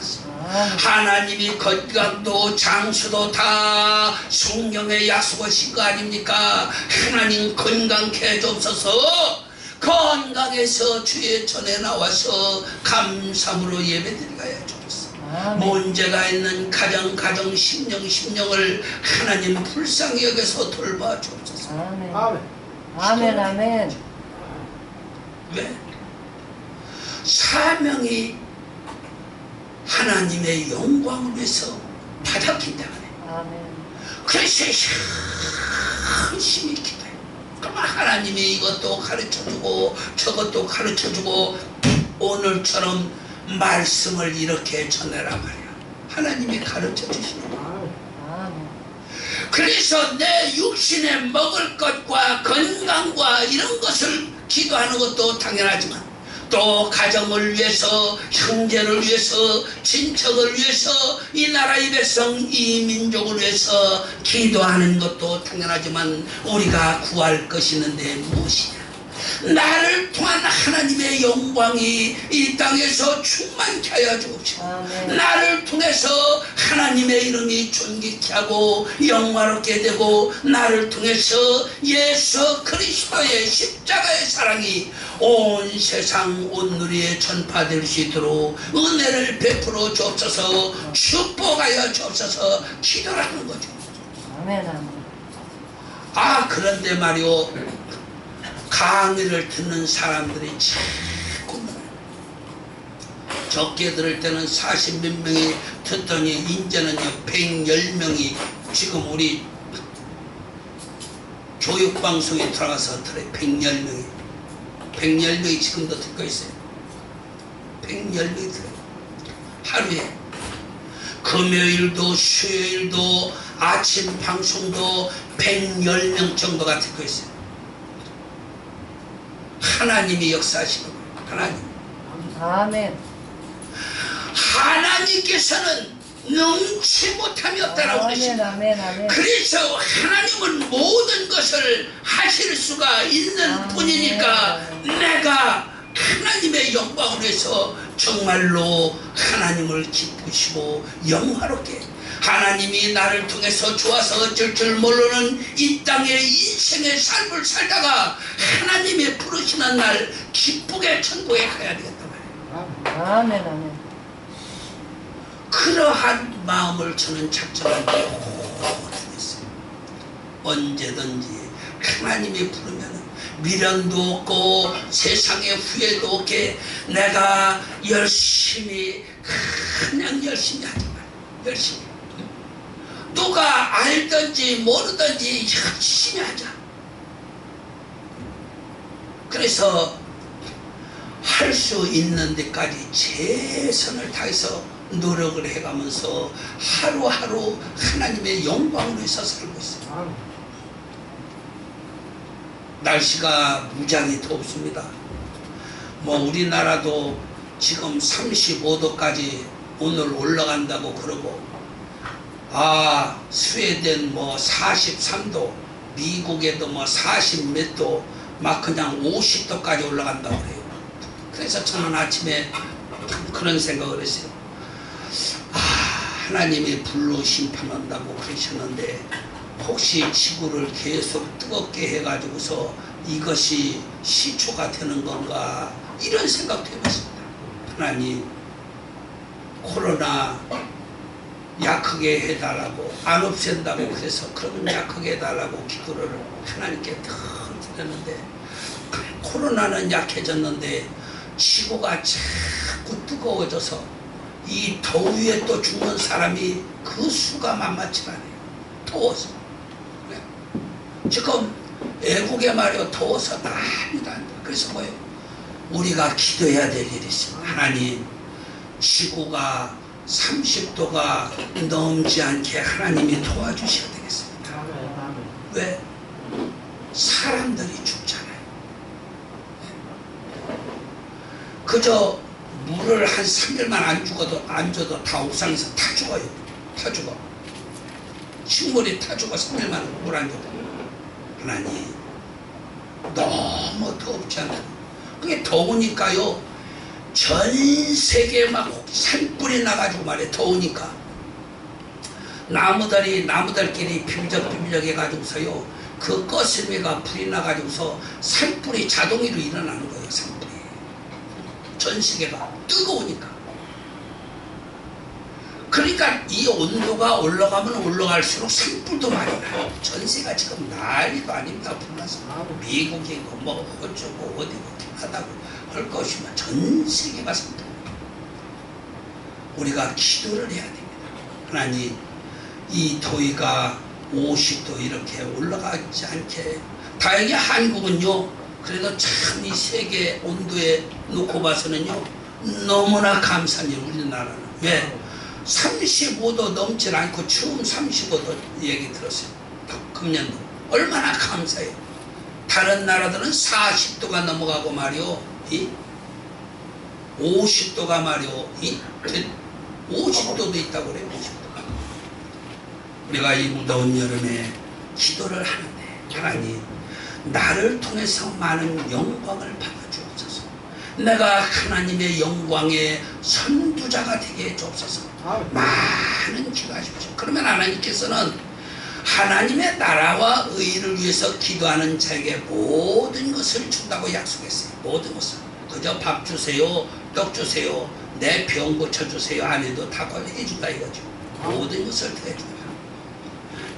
하나님이 건강도 장수도 다 성경에 약속하신 거 아닙니까? 하나님 건강케 해주옵소서. 건강해서 주의 전에 나와서 감사함으로 예배드리게 하여 주옵소서. 문제가 있는 가정 심령을 하나님 불쌍히 여겨서 돌봐 주옵소서. 아멘. 아멘. 아멘, 아멘. 왜? 사명이 하나님의 영광을 위해서 받았기 때문에. 아멘. 그래서 열심히 기도해. 그러면 하나님이 이것도 가르쳐주고 저것도 가르쳐주고 오늘처럼 말씀을 이렇게 전해라 말이야. 하나님이 가르쳐주시는 거야. 아멘. 그래서 내 육신에 먹을 것과 건강과 이런 것을 기도하는 것도 당연하지만 또 가정을 위해서 형제를 위해서 친척을 위해서 이 나라의 백성 이 민족을 위해서 기도하는 것도 당연하지만 우리가 구할 것이 있는데 무엇이냐? 나를 통한 하나님의 영광이 이 땅에서 충만케 하여 주옵시고 아멘. 나를 통해서 하나님의 이름이 존귀케 하고 영화롭게 되고 나를 통해서 예수 그리스도의 십자가의 사랑이 온 세상 온 누리에 전파될 수 있도록 은혜를 베풀어 주옵소서. 축복하여 주옵소서. 기도를 하는 거죠. 아멘, 아멘. 아 그런데 말이요, 강의를 듣는 사람들이 자꾸 늘어요. 적게 들을 때는 40몇 명이 듣더니 이제는요 110명이 지금 우리 교육방송에 들어가서 들어요. 110명이 지금도 듣고 있어요. 110명이 들어요. 하루에 금요일도 수요일도 아침 방송도 110명 정도가 듣고 있어요. 하나님이 역사하시는 거예요. 하나님. 아멘. 하나님께서는 능치 못함이 없다라고 아멘, 그러십니다. 아멘, 아멘. 그래서 하나님은 모든 것을 하실 수가 있는 아멘. 분이니까 내가 하나님의 영광을 위해서 정말로 하나님을 기쁘시고 영화롭게 하나님이 나를 통해서 좋아서 어쩔 줄 모르는 이 땅의 인생의 삶을 살다가 하나님의 부르시는 날 기쁘게 천국에 가야 되겠단 말이에요. 아멘, 아멘. 그러한 마음을 저는 작정한 게 오래됐어요. 언제든지 하나님이 부르면 미련도 없고 세상에 후회도 없게 내가 열심히 그냥 열심히 하지 말아요. 열심히. 누가 알든지 모르든지 열심히 하자. 그래서 할 수 있는 데까지 최선을 다해서 노력을 해가면서 하루하루 하나님의 영광을 위해서 살고 있어요. 날씨가 무지하게 덥습니다. 뭐 우리나라도 지금 35도까지 오늘 올라간다고 그러고, 스웨덴 뭐 43도, 미국에도 뭐 40 몇 도, 막 그냥 50도까지 올라간다고 그래요. 그래서 저는 아침에 그런 생각을 했어요. 하나님이 불로 심판한다고 그러셨는데 혹시 지구를 계속 뜨겁게 해가지고서 이것이 시초가 되는 건가, 이런 생각도 해봤습니다. 하나님, 코로나 약하게 해달라고, 안 없앤다고 그래서 그러면 약하게 해달라고 기도를 하나님께 더 드렸는데, 코로나는 약해졌는데 지구가 자꾸 뜨거워져서 이 더위에 또 죽는 사람이 그 수가 만만치 않아요. 더워서. 지금 애국에 말이요, 더워서 난리도 안 돼. 그래서 뭐예요? 우리가 기도해야 될 일이 있습니다. 하나님, 지구가 30도가 넘지 않게 하나님이 도와주셔야 되겠습니다. 왜? 사람들이 죽잖아요. 그저 물을 한 3일만 안 줘도 다 옥상에서 다 죽어요. 다 죽어. 식물이 다 죽어. 3일만 물 안 줘도. 하나님, 너무 덥지 않나요? 그게 더우니까요, 전 세계에 막 산불이 나가지고 말이에요. 더우니까 나무들끼리 비밀적 해가지고서요, 그 거스미가 불이 나가지고서 산불이 자동으로 일어나는 거예요. 산불이 전 세계가 뜨거우니까. 그러니까 이 온도가 올라가면 올라갈수록 산불도 많이 나요. 전세가 지금 난리도 아닙니다. 불나서 미국이고 뭐 어쩌고 어디고 하다고 할 것이면 전 세계가 산불. 우리가 기도를 해야 됩니다. 하나님, 이 더위가 50도 이렇게 올라가지 않게. 다행히 한국은요, 그래도 참 이 세계 온도에 놓고 봐서는요, 너무나 감사해요. 우리나라는. 왜? 35도 넘질 않고 처음 35도 얘기 들었어요. 금년도. 얼마나 감사해요. 다른 나라들은 40도가 넘어가고 말이요, 50도가 말이요, 50도도 있다고 그래요. 50도가. 우리가 이 무더운 여름에 기도를 하는데, 하나님, 나를 통해서 많은 영광을 받아주옵소서. 내가 하나님의 영광의 선두자가 되게 해주옵소서. 많은 기도하십시오. 그러면 하나님께서는 하나님의 나라와 의를 위해서 기도하는 자에게 모든 것을 준다고 약속했어요. 모든 것을. 그저 밥 주세요, 떡 주세요, 내 병 고쳐주세요 안 해도 다 해준다 이거죠. 모든 것을 다 해준다.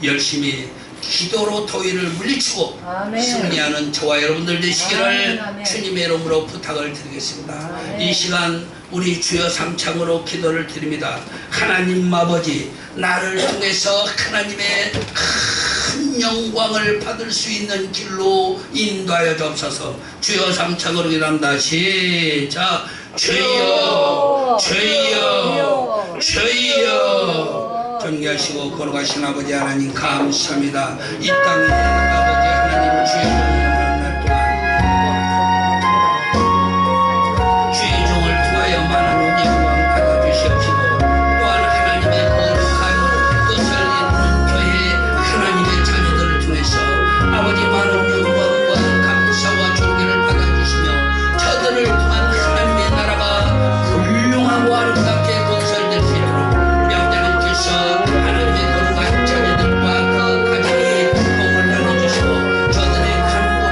열심히 기도로 더위를 물리치고 아멘. 승리하는 저와 여러분들 되시기를 아멘, 아멘. 주님의 이름으로 부탁을 드리겠습니다. 아멘. 이 시간 우리 주여 삼창으로 기도를 드립니다. 하나님 아버지, 나를 통해서 하나님의 큰 영광을 받을 수 있는 길로 인도하여 주옵소서. 주여 삼창으로 기도합니다. 시작. 주여, 주여, 주여. 정리하시고 걸어가신 아버지 하나님 감사합니다. 이 땅에 아버지 하나님 주의 종을 주의 종을 통하여 많은 영광 받아주시옵시고, 또한 하나님의 거룩한 뜻을 이루는 교회 하나님의 자녀들을 통해서 아버지 많은 영광과 감사와 존귀를 받아주시며 저들을 통한 하나님의 나라가 훌륭하고 아름답게 건설될 수 있도록 하나님의 거룩한 자녀들과 그 가정에 복을 나눠주시고 저들의 간구를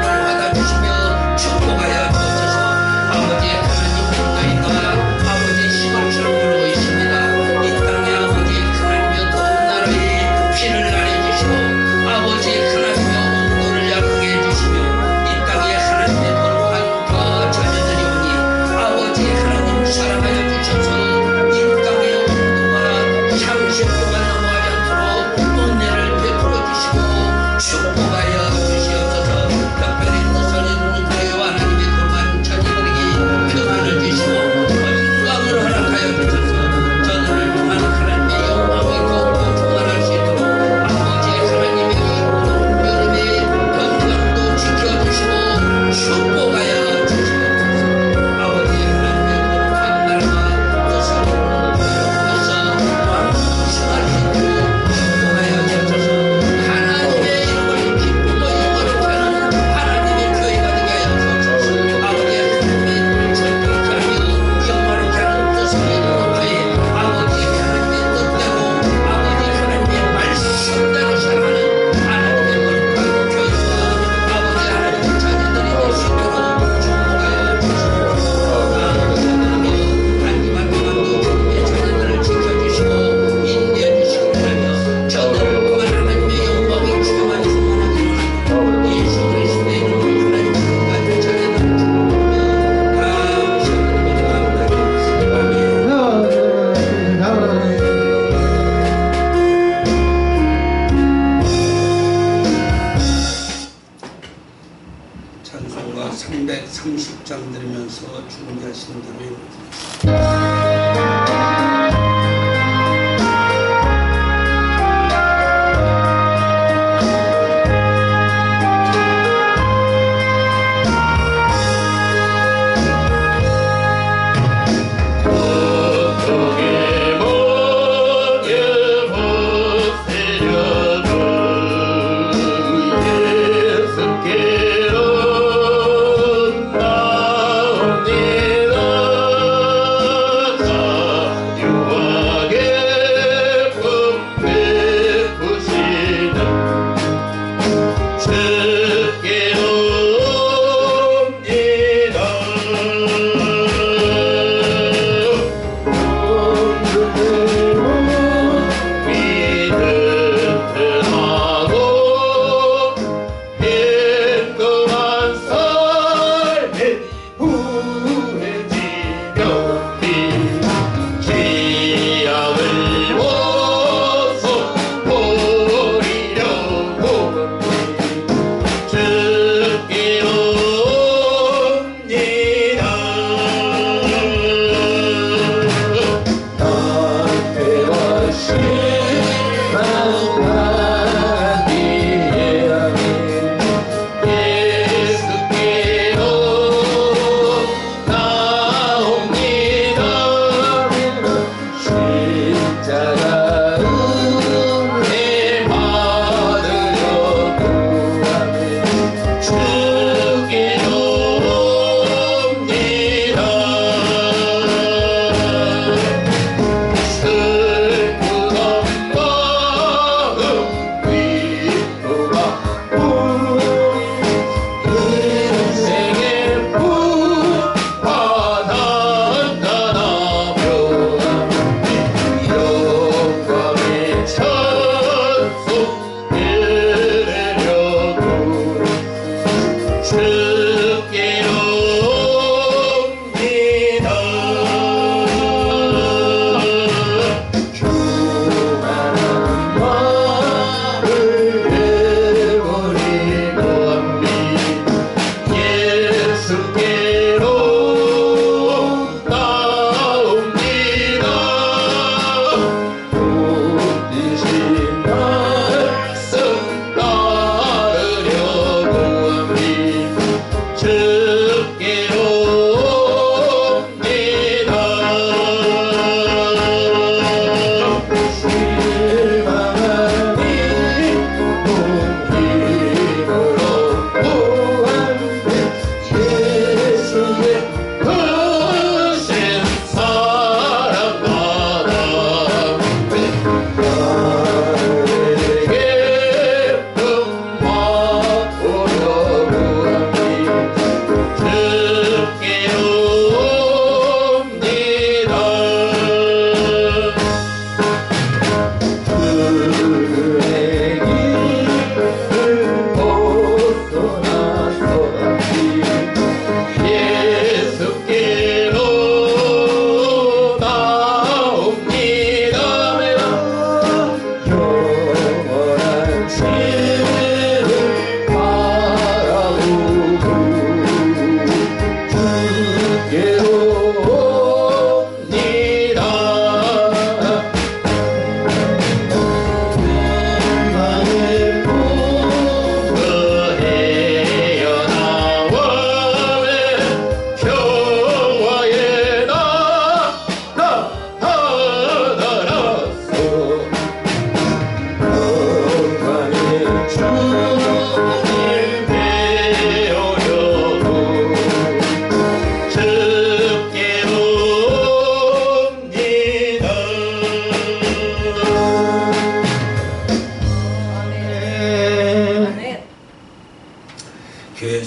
찬송가 330장 들으면서 준비하신 대로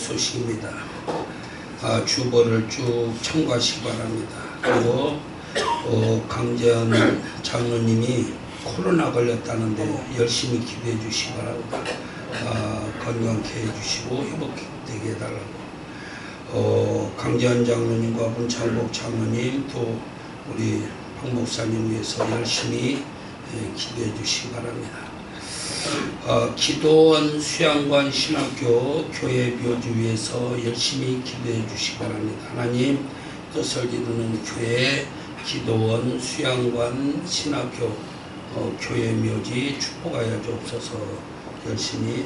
소식입니다. 주보를 쭉 참고하시기 바랍니다. 그리고 강재현 장로님이 코로나 걸렸다는데 열심히 기도해 주시기 바랍니다. 건강케 해주시고 회복되게 해달라고. 강재현 장로님과 문창복 장로님 또 우리 박 목사님 위해서 열심히 기도해 주시기 바랍니다. 기도원 수양관 신학교 교회 묘지 위에서 열심히 기도해 주시기 바랍니다. 하나님 뜻을 이루는 교회 기도원 수양관 신학교 교회 묘지 축복하여 주옵소서. 열심히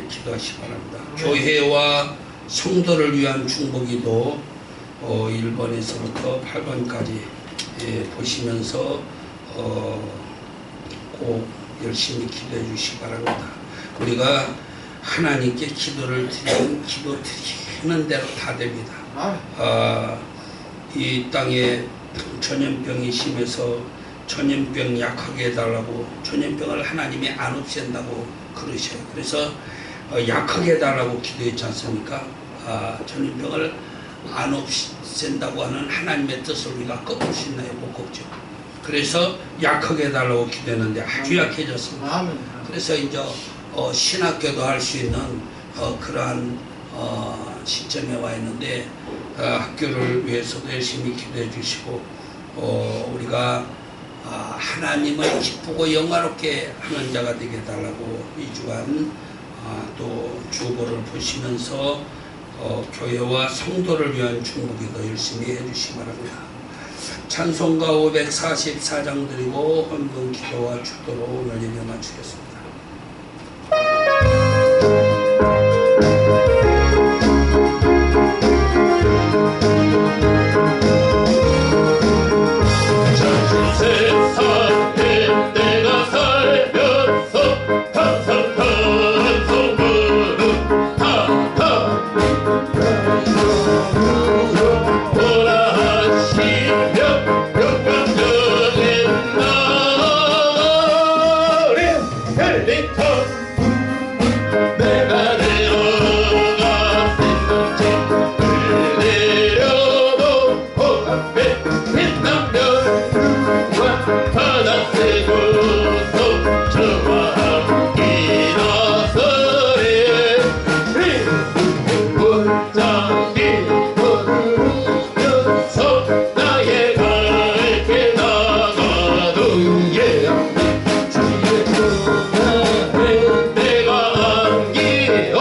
기도하시기 바랍니다. 교회와 성도를 위한 중보기도 1번에서부터 8번까지 보시면서 꼭 열심히 기도해 주시기 바랍니다. 우리가 하나님께 기도를 드리면 기도 드리는 대로 다 됩니다. 이 땅에 전염병이 심해서 전염병 약하게 해달라고, 전염병을 하나님이 안 없앤다고 그러셔요. 그래서 약하게 해달라고 기도했지 않습니까? 전염병을 안 없앤다고 하는 하나님의 뜻을 우리가 꺾을 수 있나요? 못 꺾죠. 그래서 약하게 해달라고 기도했는데 아주 약해졌습니다. 그래서 이제 신학교도 할 수 있는 그러한 시점에 와 있는데 학교를 위해서도 열심히 기도해 주시고 우리가 하나님을 기쁘고 영화롭게 하는 자가 되게 해달라고 이 주간 또 주보를 보시면서 교회와 성도를 위한 중보기도 열심히 해주시기 바랍니다. 찬송가 544장 드리고 헌금 기도와 축도로 오늘 예배 마치겠습니다. 세상에 내가 살면서 감사한 소문은 하하 뭐라 하시며 영광적인 날에 헬리터 내가 내려갔는지 내려놓고 앞에 빛난 별과 바다 세고서 저와 함께 나서리 못장기 걸으면서 나의 갈길 나가도 예 주의 통하에 내가 안기어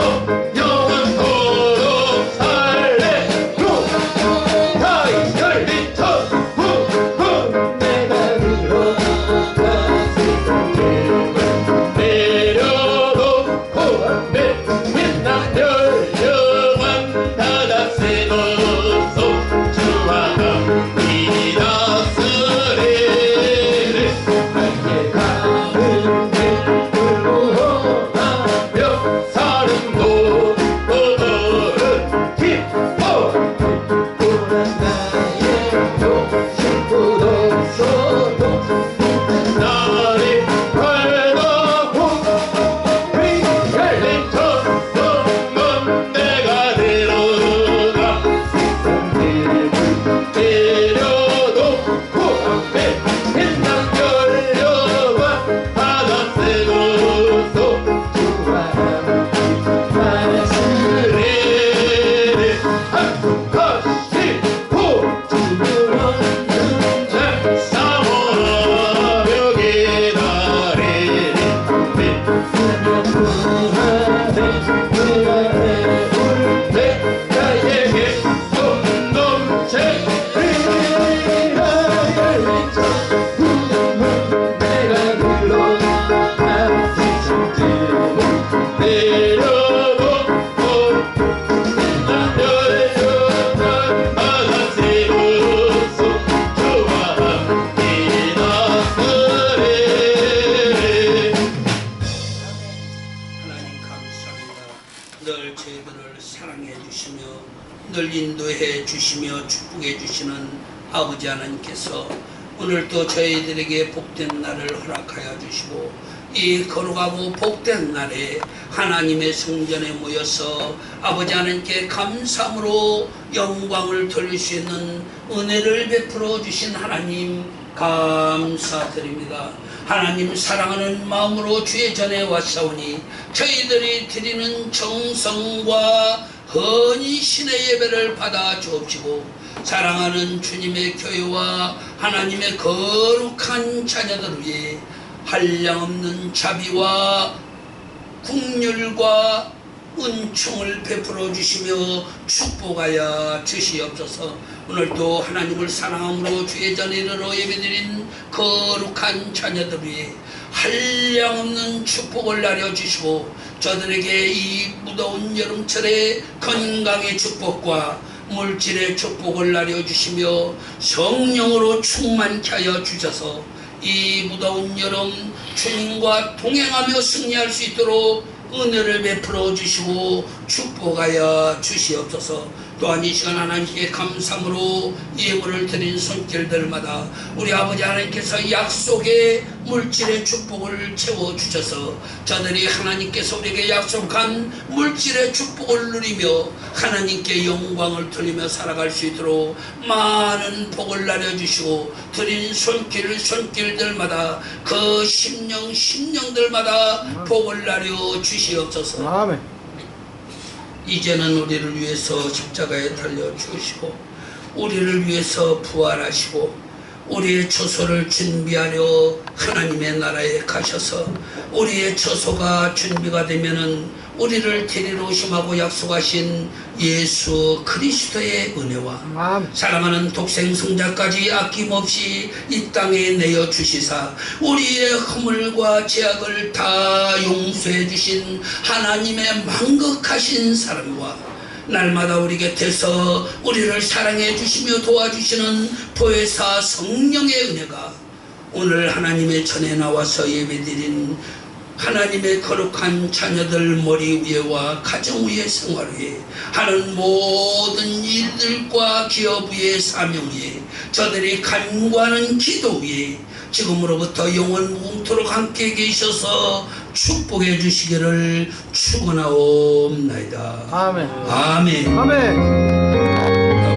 영원토록 살래요 다이 열리터 후후 내가 내려놓고 앞에 빛난 별영원 바다 세워서 주와 함께 나서리를 함께 가는 길로 하며 사는 도도를 기뻐 기쁘란 나의 욕심도 없어도 나를 팔다고 헬리터 넌 내가 내려가 내려놓고 앞에 빛난 별영원 바다 세고서 주와 함께 나서리를 한국하시고 주를 얻는 날 사모하며 기다리리 나에게 돈 넘치리라 열리자 내가 불러가지 참기로 내려놓고 난 열려간 바다 세우소 저와 함께 나서리리 하나님 감사합니다. 늘 저희들을 사랑해 주시며 늘 인도해 주시며 축복해 주시는 아버지 하나님께서 오늘도 저희들에게 복된 날을 허락하여 주시고 이 거룩하고 복된 날에 하나님의 성전에 모여서 아버지 하나님께 감사함으로 영광을 돌릴 수 있는 은혜를 베풀어 주신 하나님 감사드립니다. 하나님 사랑하는 마음으로 주의 전에 왔사오니 저희들이 드리는 정성과 헌신의 예배를 받아 주옵시고 사랑하는 주님의 교회와 하나님의 거룩한 자녀들 위해 한량없는 자비와 국률과 은총을 베풀어 주시며 축복하여 주시옵소서. 오늘도 하나님을 사랑함으로 주의 전에 이르러 예배드린 거룩한 자녀들 위해 한량없는 축복을 나려주시고 저들에게 이 무더운 여름철에 건강의 축복과 물질의 축복을 나려주시며 성령으로 충만케 하여 주셔서 이 무더운 여름 주님과 동행하며 승리할 수 있도록 은혜를 베풀어 주시고 축복하여 주시옵소서. 또한 이 시간 하나님께 감사함으로 예물을 드린 손길들마다 우리 아버지 하나님께서 약속의 물질의 축복을 채워주셔서 저들이 하나님께서 우리에게 약속한 물질의 축복을 누리며 하나님께 영광을 돌리며 살아갈 수 있도록 많은 복을 나려주시고 드린 손길들마다 그 심령들마다 복을 나려 주시옵소서. 아멘. 이제는 우리를 위해서 십자가에 달려 죽으시고 우리를 위해서 부활하시고 우리의 처소를 준비하려 하나님의 나라에 가셔서 우리의 처소가 준비가 되면은 우리를 데리러 오심하고 약속하신 예수 그리스도의 은혜와 사랑하는 독생 성자까지 아낌없이 이 땅에 내어 주시사 우리의 허물과 죄악을 다 용서해 주신 하나님의 만극하신 사랑과 날마다 우리 곁에서 우리를 사랑해 주시며 도와주시는 보혜사 성령의 은혜가 오늘 하나님의 전에 나와서 예배드린 하나님의 거룩한 자녀들 머리 위에와 가정 위에 생활 위에 하는 모든 일들과 기업 위에 사명 위에 저들이 간구하는 기도 위에 지금으로부터 영원 무궁토록 함께 계셔서 축복해 주시기를 축원하옵나이다. 아멘. 아멘. 아멘.